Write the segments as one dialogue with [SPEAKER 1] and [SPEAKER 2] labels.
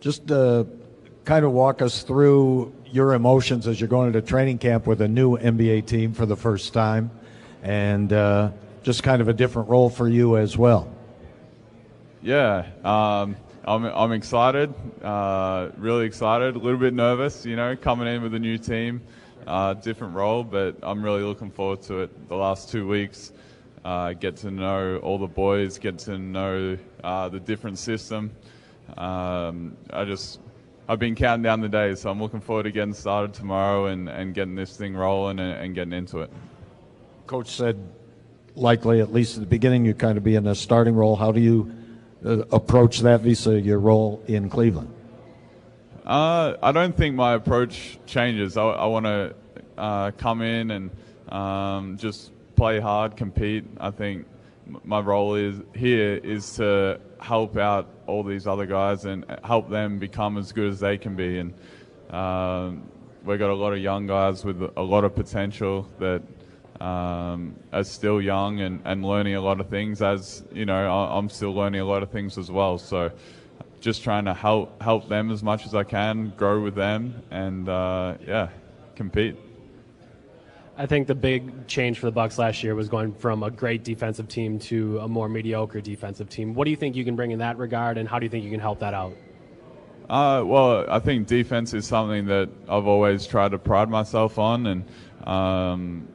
[SPEAKER 1] Just kind of walk us through your emotions as you're going into training camp with a new NBA team for the first time, and just kind of a different role for you as well.
[SPEAKER 2] Yeah, I'm excited, really excited, a little bit nervous, coming in with a new team, different role, but I'm really looking forward to it. The last 2 weeks, get to know all the boys, get to know the different system. I've been counting down the days, so I'm looking forward to getting started tomorrow and getting this thing rolling and getting into it.
[SPEAKER 1] Coach said likely, at least at the beginning, you kind of be in a starting role. How do you approach that vis-a-vis your role in Cleveland?
[SPEAKER 2] I don't think my approach changes. I want to come in and just play hard, compete. I think my role is to help out all these other guys and help them become as good as they can be. And we've got a lot of young guys with a lot of potential that are still young and learning a lot of things. As you know, I'm still learning a lot of things as well. So just trying to help them as much as I can, grow with them, and compete.
[SPEAKER 3] I think the big change for the Bucks last year was going from a great defensive team to a more mediocre defensive team. What do you think you can bring in that regard, and how do you think you can help that out?
[SPEAKER 2] Well, I think defense is something that I've always tried to pride myself on, and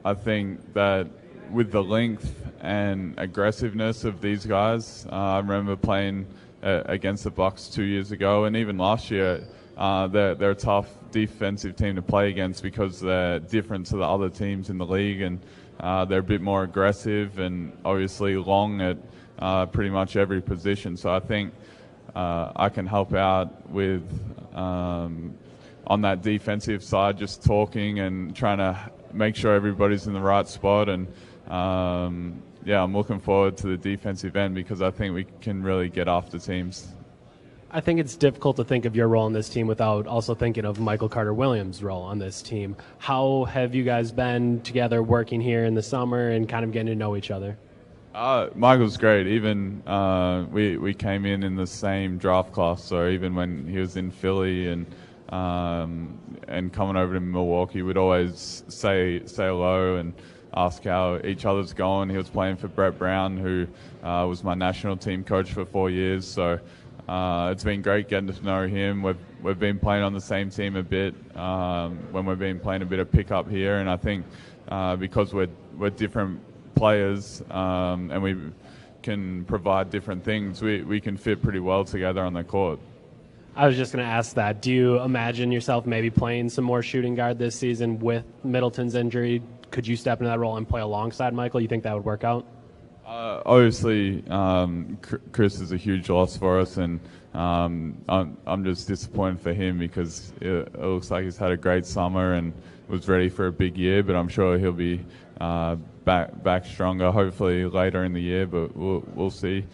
[SPEAKER 2] I think that with the length and aggressiveness of these guys, I remember playing against the Bucks 2 years ago, and even last year. They're a tough defensive team to play against because they're different to the other teams in the league, and they're a bit more aggressive and obviously long at pretty much every position. So I think I can help out with on that defensive side, just talking and trying to make sure everybody's in the right spot. And I'm looking forward to the defensive end because I think we can really get after teams.
[SPEAKER 3] I think it's difficult to think of your role on this team without also thinking of Michael Carter-Williams' role on this team. How have you guys been together working here in the summer and kind of getting to know each other?
[SPEAKER 2] Michael's great. Even we came in the same draft class, so even when he was in Philly and coming over to Milwaukee, we'd always say hello and ask how each other's going. He was playing for Brett Brown, who was my national team coach for 4 years, so it's been great getting to know him. We've been playing on the same team a bit when we've been playing a bit of pickup here, and I think because we're different players and we can provide different things, we can fit pretty well together on the court.
[SPEAKER 3] I was just going to ask that. Do you imagine yourself maybe playing some more shooting guard this season with Middleton's injury? Could you step into that role and play alongside Michael? You think that would work out?
[SPEAKER 2] Obviously, Chris is a huge loss for us, and I'm just disappointed for him because it looks like he's had a great summer and was ready for a big year. But I'm sure he'll be back stronger, hopefully later in the year. But we'll see.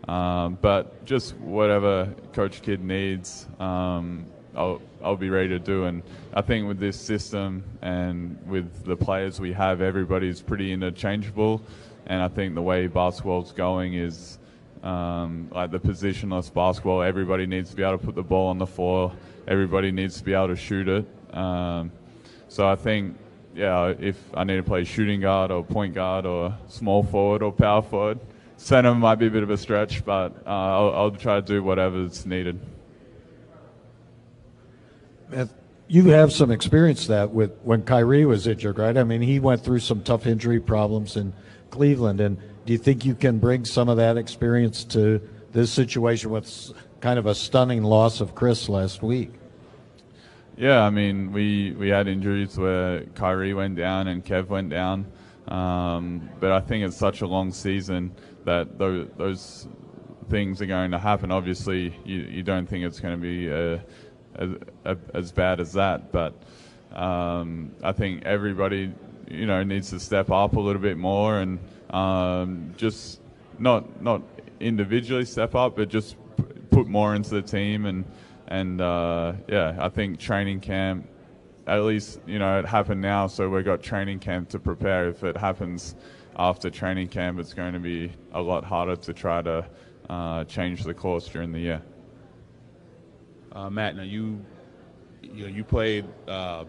[SPEAKER 2] But just whatever Coach Kidd needs, I'll be ready to do. And I think with this system and with the players we have, everybody's pretty interchangeable. And I think the way basketball's going is like the positionless basketball. Everybody needs to be able to put the ball on the floor. Everybody needs to be able to shoot it. So I think, if I need to play shooting guard or point guard or small forward or power forward, center might be a bit of a stretch, but I'll try to do whatever's needed.
[SPEAKER 1] You have some experience that with when Kyrie was injured, right? I mean, he went through some tough injury problems in Cleveland, and do you think you can bring some of that experience to this situation with kind of a stunning loss of Chris last week?
[SPEAKER 2] Yeah, I mean, we had injuries where Kyrie went down and Kev went down, but I think it's such a long season that those things are going to happen. Obviously, you don't think it's going to be as bad as that, but I think everybody needs to step up a little bit more and just not individually step up, but just put more into the team. And I think training camp, at least, it happened now, so we've got training camp to prepare. If it happens after training camp, it's going to be a lot harder to try to change the course during the year.
[SPEAKER 4] Matt, now you played a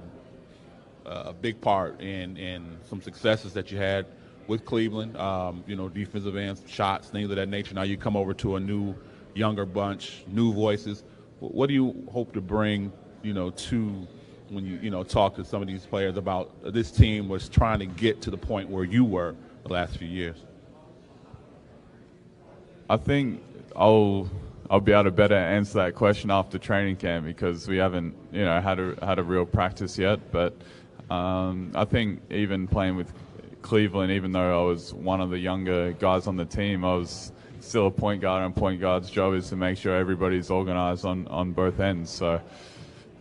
[SPEAKER 4] big part in some successes that you had with Cleveland. Defensive ends, shots, things of that nature. Now you come over to a new, younger bunch, new voices. What do you hope to bring, to when you talk to some of these players about this team was trying to get to the point where you were the last few years?
[SPEAKER 2] I think I'll be able to better answer that question after training camp because we haven't had a real practice yet. But I think even playing with Cleveland, even though I was one of the younger guys on the team, I was still a point guard, and point guard's job is to make sure everybody's organized on both ends. So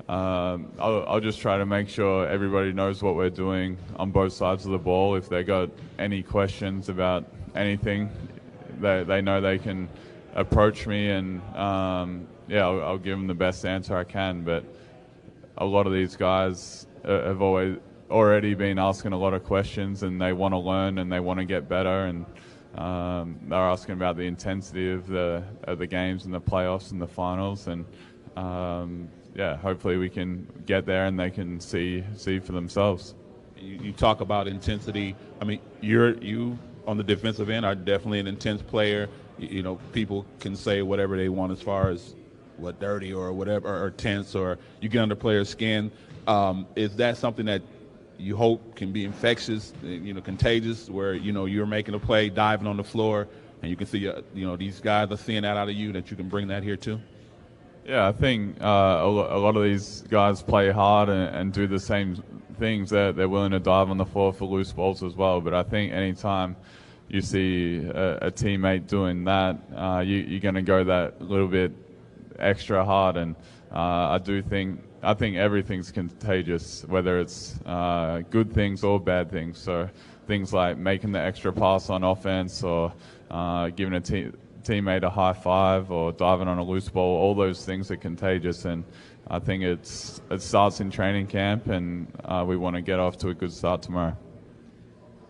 [SPEAKER 2] I'll just try to make sure everybody knows what we're doing on both sides of the ball. If they got any questions about anything, they know they can approach me, and I'll give them the best answer I can. But a lot of these guys have already been asking a lot of questions, and they want to learn and they want to get better, and they're asking about the intensity of the games and the playoffs and the finals, and hopefully we can get there and they can see for themselves.
[SPEAKER 4] You talk about intensity. I mean, you on the defensive end are definitely an intense player. People can say whatever they want as far as what dirty or whatever, or tense, or you get under players' skin. Is that something that you hope can be infectious, contagious, where you're making a play, diving on the floor, and you can see these guys are seeing that out of you, that you can bring that here too?
[SPEAKER 2] Yeah, I think a lot of these guys play hard and do the same things. They're willing to dive on the floor for loose balls as well. But I think anytime you see a teammate doing that, you're going to go that little bit extra hard. And I think everything's contagious, whether it's good things or bad things. So things like making the extra pass on offense, or giving a teammate a high five, or diving on a loose ball, all those things are contagious. And I think it starts in training camp, and we want to get off to a good start tomorrow.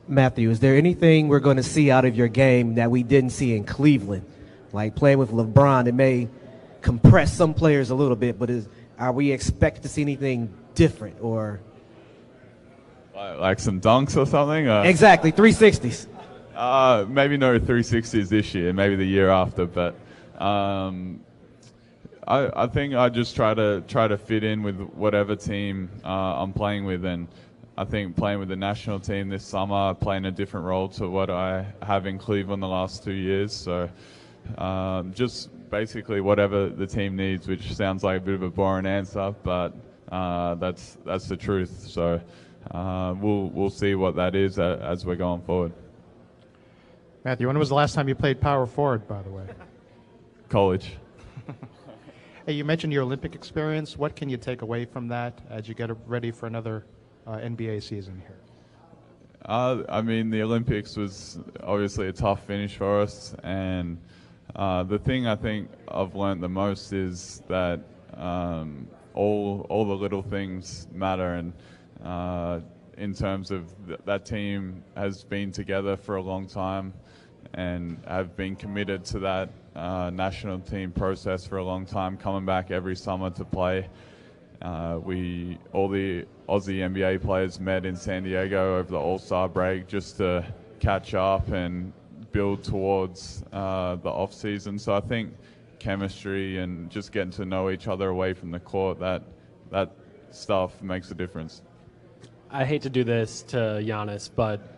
[SPEAKER 5] Matthew, is there anything we're going to see out of your game that we didn't see in Cleveland? Like playing with LeBron, it may compress some players a little bit, but are we expected to see anything different, or
[SPEAKER 2] like some dunks or something?
[SPEAKER 5] Exactly, 360s.
[SPEAKER 2] Maybe no 360s this year, maybe the year after. But I think I just try to fit in with whatever team I'm playing with, and I think playing with the national team this summer, playing a different role to what I have in Cleveland the last 2 years. So just basically whatever the team needs, which sounds like a bit of a boring answer, but that's the truth. So we'll see what that is as we're going forward.
[SPEAKER 6] Matthew, when was the last time you played power forward, by the way?
[SPEAKER 2] College.
[SPEAKER 6] Hey, you mentioned your Olympic experience. What can you take away from that as you get ready for another NBA season here?
[SPEAKER 2] I mean, the Olympics was obviously a tough finish for us, and the thing I think I've learned the most is that all the little things matter, and in terms of that team has been together for a long time and have been committed to that national team process for a long time, coming back every summer to play. All the Aussie NBA players met in San Diego over the All-Star break just to catch up and build towards the off-season. So I think chemistry and just getting to know each other away from the court, that stuff makes a difference.
[SPEAKER 3] I hate to do this to Giannis, but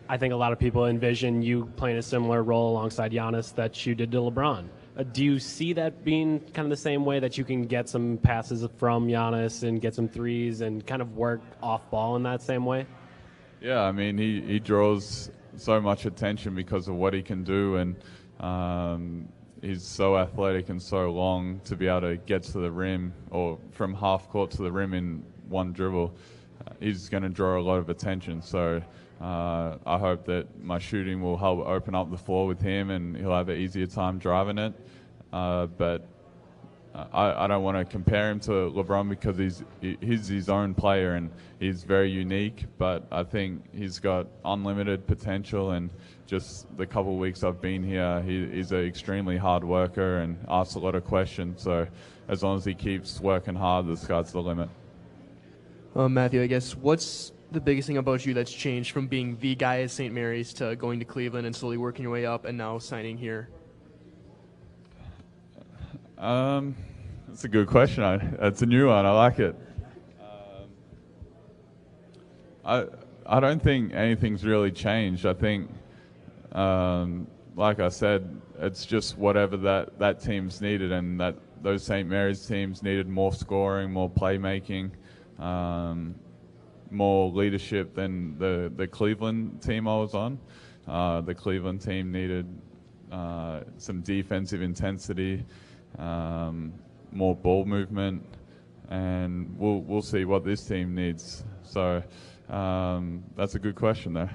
[SPEAKER 3] I think a lot of people envision you playing a similar role alongside Giannis that you did to LeBron. Do you see that being kind of the same way, that you can get some passes from Giannis and get some threes and kind of work off ball in that same way?
[SPEAKER 2] Yeah, I mean, he draws so much attention because of what he can do, and he's so athletic and so long to be able to get to the rim, or from half court to the rim in one dribble. He's going to draw a lot of attention. So I hope that my shooting will help open up the floor with him, and he'll have an easier time driving it. But I don't want to compare him to LeBron because he's his own player and he's very unique. But I think he's got unlimited potential, and just the couple of weeks I've been here, he's an extremely hard worker and asks a lot of questions. So as long as he keeps working hard, the sky's the limit.
[SPEAKER 7] Matthew, I guess, what's the biggest thing about you that's changed from being the guy at St. Mary's to going to Cleveland and slowly working your way up and now signing here?
[SPEAKER 2] That's a good question. That's a new one. I like it. I don't think anything's really changed. I think, like I said, it's just whatever that team's needed, and that those St. Mary's teams needed more scoring, more playmaking, more leadership than the Cleveland team I was on. The Cleveland team needed some defensive intensity, more ball movement, and we'll see what this team needs. So that's a good question, though.